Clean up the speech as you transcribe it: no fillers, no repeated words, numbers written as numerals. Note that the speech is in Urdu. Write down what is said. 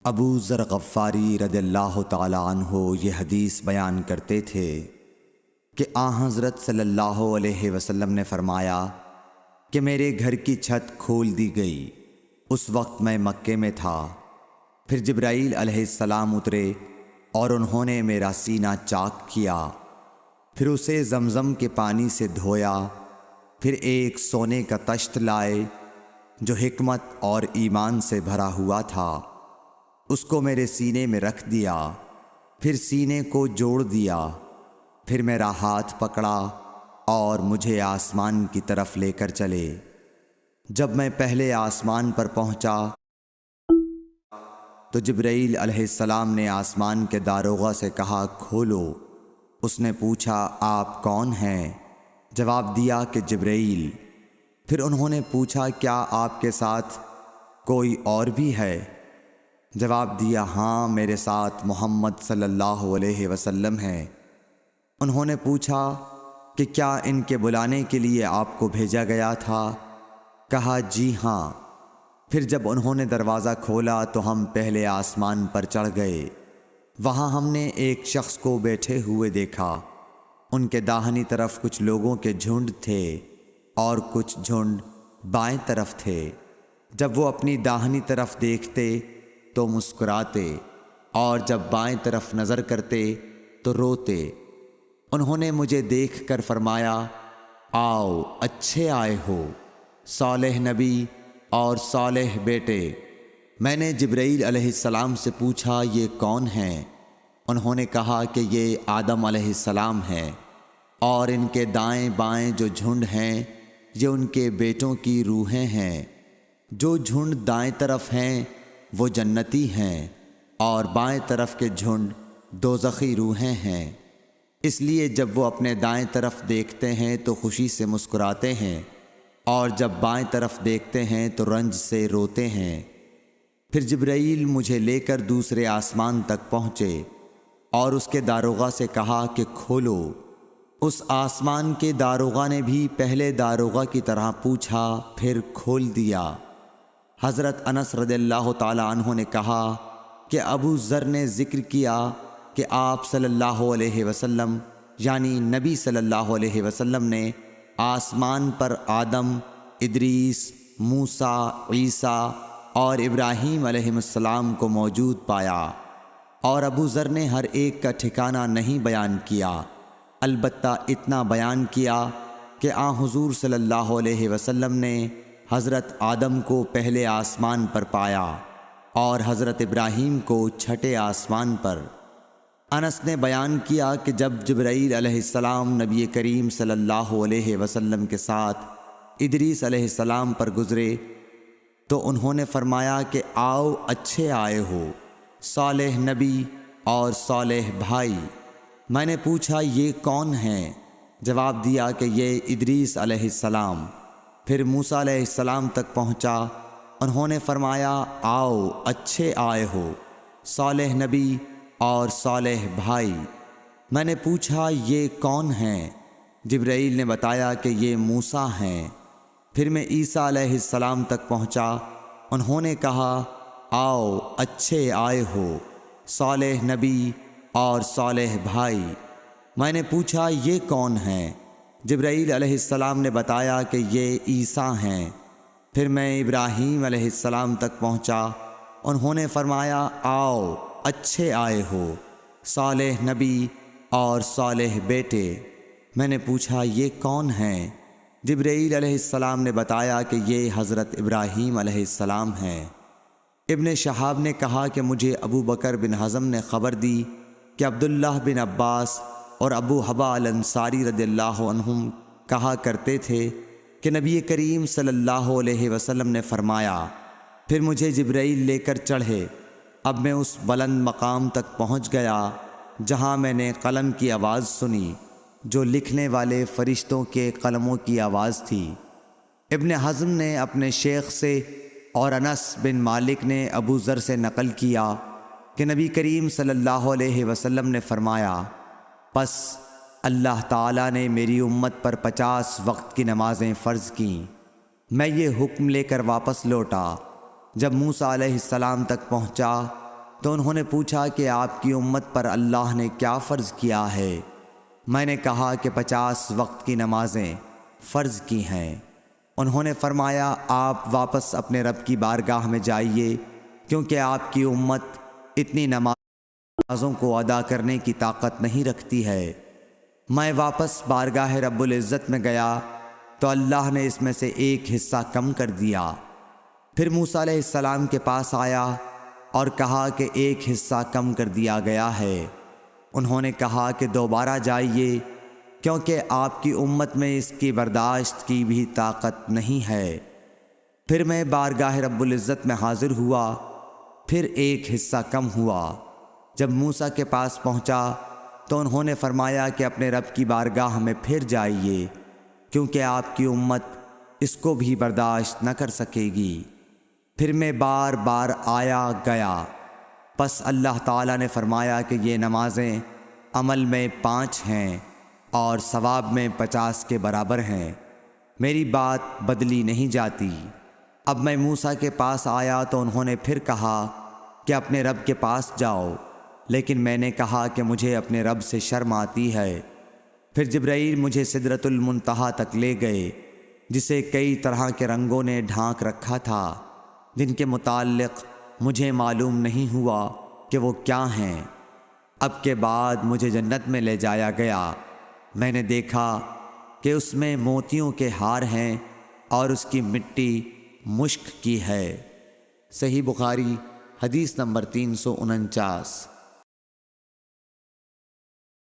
ابو ذر غفاری رضی اللہ تعالی عنہ یہ حدیث بیان کرتے تھے کہ حضرت صلی اللہ علیہ وسلم نے فرمایا کہ میرے گھر کی چھت کھول دی گئی۔ اس وقت میں مکے میں تھا۔ پھر جبرائیل علیہ السلام اترے اور انہوں نے میرا سینہ چاک کیا، پھر اسے زمزم کے پانی سے دھویا، پھر ایک سونے کا طشت لائے جو حکمت اور ایمان سے بھرا ہوا تھا، اس کو میرے سینے میں رکھ دیا، پھر سینے کو جوڑ دیا، پھر میرا ہاتھ پکڑا اور مجھے آسمان کی طرف لے کر چلے۔ جب میں پہلے آسمان پر پہنچا تو جبرائیل علیہ السلام نے آسمان کے داروغہ سے کہا کھولو۔ اس نے پوچھا آپ کون ہیں؟ جواب دیا کہ جبرائیل۔ پھر انہوں نے پوچھا کیا آپ کے ساتھ کوئی اور بھی ہے؟ جواب دیا ہاں، میرے ساتھ محمد صلی اللہ علیہ وسلم ہے۔ انہوں نے پوچھا کہ کیا ان کے بلانے کے لیے آپ کو بھیجا گیا تھا؟ کہا جی ہاں۔ پھر جب انہوں نے دروازہ کھولا تو ہم پہلے آسمان پر چڑھ گئے۔ وہاں ہم نے ایک شخص کو بیٹھے ہوئے دیکھا۔ ان کے داہنی طرف کچھ لوگوں کے جھنڈ تھے اور کچھ جھنڈ بائیں طرف تھے۔ جب وہ اپنی داہنی طرف دیکھتے تو مسکراتے اور جب بائیں طرف نظر کرتے تو روتے۔ انہوں نے مجھے دیکھ کر فرمایا آؤ اچھے آئے ہو، صالح نبی اور صالح بیٹے۔ میں نے جبرائیل علیہ السلام سے پوچھا یہ کون ہیں؟ انہوں نے کہا کہ یہ آدم علیہ السلام ہیں، اور ان کے دائیں بائیں جو جھنڈ ہیں یہ ان کے بیٹوں کی روحیں ہیں۔ جو جھنڈ دائیں طرف ہیں وہ جنتی ہیں، اور بائیں طرف کے جھنڈ دوزخی روحیں ہیں۔ اس لیے جب وہ اپنے دائیں طرف دیکھتے ہیں تو خوشی سے مسکراتے ہیں، اور جب بائیں طرف دیکھتے ہیں تو رنج سے روتے ہیں۔ پھر جبرائیل مجھے لے کر دوسرے آسمان تک پہنچے اور اس کے داروغہ سے کہا کہ کھولو۔ اس آسمان کے داروغہ نے بھی پہلے داروغہ کی طرح پوچھا، پھر کھول دیا۔ حضرت انس رضی اللہ تعالی عنہ نے کہا کہ ابو ذر نے ذکر کیا کہ آپ صلی اللہ علیہ وسلم یعنی نبی صلی اللہ علیہ وسلم نے آسمان پر آدم، ادریس، موسیٰ، عیسیٰ اور ابراہیم علیہ السلام کو موجود پایا، اور ابو ذر نے ہر ایک کا ٹھکانہ نہیں بیان کیا، البتہ اتنا بیان کیا کہ حضور صلی اللہ علیہ وسلم نے حضرت آدم کو پہلے آسمان پر پایا اور حضرت ابراہیم کو چھٹے آسمان پر۔ انس نے بیان کیا کہ جب جبرائیل علیہ السلام نبی کریم صلی اللہ علیہ وسلم کے ساتھ ادریس علیہ السلام پر گزرے تو انہوں نے فرمایا کہ آؤ اچھے آئے ہو، صالح نبی اور صالح بھائی۔ میں نے پوچھا یہ کون ہیں؟ جواب دیا کہ یہ ادریس علیہ السلام۔ پھر موسیٰ علیہ السلام تک پہنچا۔ انہوں نے فرمایا آؤ اچھے آئے ہو، صالح نبی اور صالح بھائی۔ میں نے پوچھا یہ کون ہیں؟ جبرائیل نے بتایا کہ یہ موسیٰ ہیں۔ پھر میں عیسیٰ علیہ السلام تک پہنچا۔ انہوں نے کہا آؤ اچھے آئے ہو، صالح نبی اور صالح بھائی۔ میں نے پوچھا یہ کون ہیں؟ جبرائیل علیہ السلام نے بتایا کہ یہ عیسیٰ ہیں۔ پھر میں ابراہیم علیہ السلام تک پہنچا۔ انہوں نے فرمایا آؤ اچھے آئے ہو، صالح نبی اور صالح بیٹے۔ میں نے پوچھا یہ کون ہیں؟ جبرائیل علیہ السلام نے بتایا کہ یہ حضرت ابراہیم علیہ السلام ہیں۔ ابن شہاب نے کہا کہ مجھے ابو بکر بن حزم نے خبر دی کہ عبداللہ بن عباس اور ابو حبا الانصاری رضی اللہ عنہم کہا کرتے تھے کہ نبی کریم صلی اللہ علیہ وسلم نے فرمایا، پھر مجھے جبرائیل لے کر چڑھے۔ اب میں اس بلند مقام تک پہنچ گیا جہاں میں نے قلم کی آواز سنی جو لکھنے والے فرشتوں کے قلموں کی آواز تھی۔ ابن حزم نے اپنے شیخ سے اور انس بن مالک نے ابو ذر سے نقل کیا کہ نبی کریم صلی اللہ علیہ وسلم نے فرمایا، پس اللہ تعالیٰ نے میری امت پر 50 وقت کی نمازیں فرض کیں۔ میں یہ حکم لے کر واپس لوٹا۔ جب موسیٰ علیہ السلام تک پہنچا تو انہوں نے پوچھا کہ آپ کی امت پر اللہ نے کیا فرض کیا ہے؟ میں نے کہا کہ 50 وقت کی نمازیں فرض کی ہیں۔ انہوں نے فرمایا آپ واپس اپنے رب کی بارگاہ میں جائیے، کیونکہ آپ کی امت اتنی نمازوں کو ادا کرنے کی طاقت نہیں رکھتی ہے۔ میں واپس بارگاہ رب العزت میں گیا تو اللہ نے اس میں سے ایک حصہ کم کر دیا۔ پھر موسیٰ علیہ السلام کے پاس آیا اور کہا کہ ایک حصہ کم کر دیا گیا ہے۔ انہوں نے کہا کہ دوبارہ جائیے، کیونکہ آپ کی امت میں اس کی برداشت کی بھی طاقت نہیں ہے۔ پھر میں بارگاہ رب العزت میں حاضر ہوا، پھر ایک حصہ کم ہوا۔ جب موسیٰ کے پاس پہنچا تو انہوں نے فرمایا کہ اپنے رب کی بارگاہ میں پھر جائیے، کیونکہ آپ کی امت اس کو بھی برداشت نہ کر سکے گی۔ پھر میں بار بار آیا گیا، پس اللہ تعالیٰ نے فرمایا کہ یہ نمازیں عمل میں 5 ہیں اور ثواب میں 50 کے برابر ہیں، میری بات بدلی نہیں جاتی۔ اب میں موسیٰ کے پاس آیا تو انہوں نے پھر کہا کہ اپنے رب کے پاس جاؤ، لیکن میں نے کہا کہ مجھے اپنے رب سے شرم آتی ہے۔ پھر جبرائیل مجھے سدرۃ المنتہا تک لے گئے، جسے کئی طرح کے رنگوں نے ڈھانک رکھا تھا، جن کے متعلق مجھے معلوم نہیں ہوا کہ وہ کیا ہیں۔ اب کے بعد مجھے جنت میں لے جایا گیا۔ میں نے دیکھا کہ اس میں موتیوں کے ہار ہیں اور اس کی مٹی مشک کی ہے۔ صحیح بخاری حدیث نمبر 349۔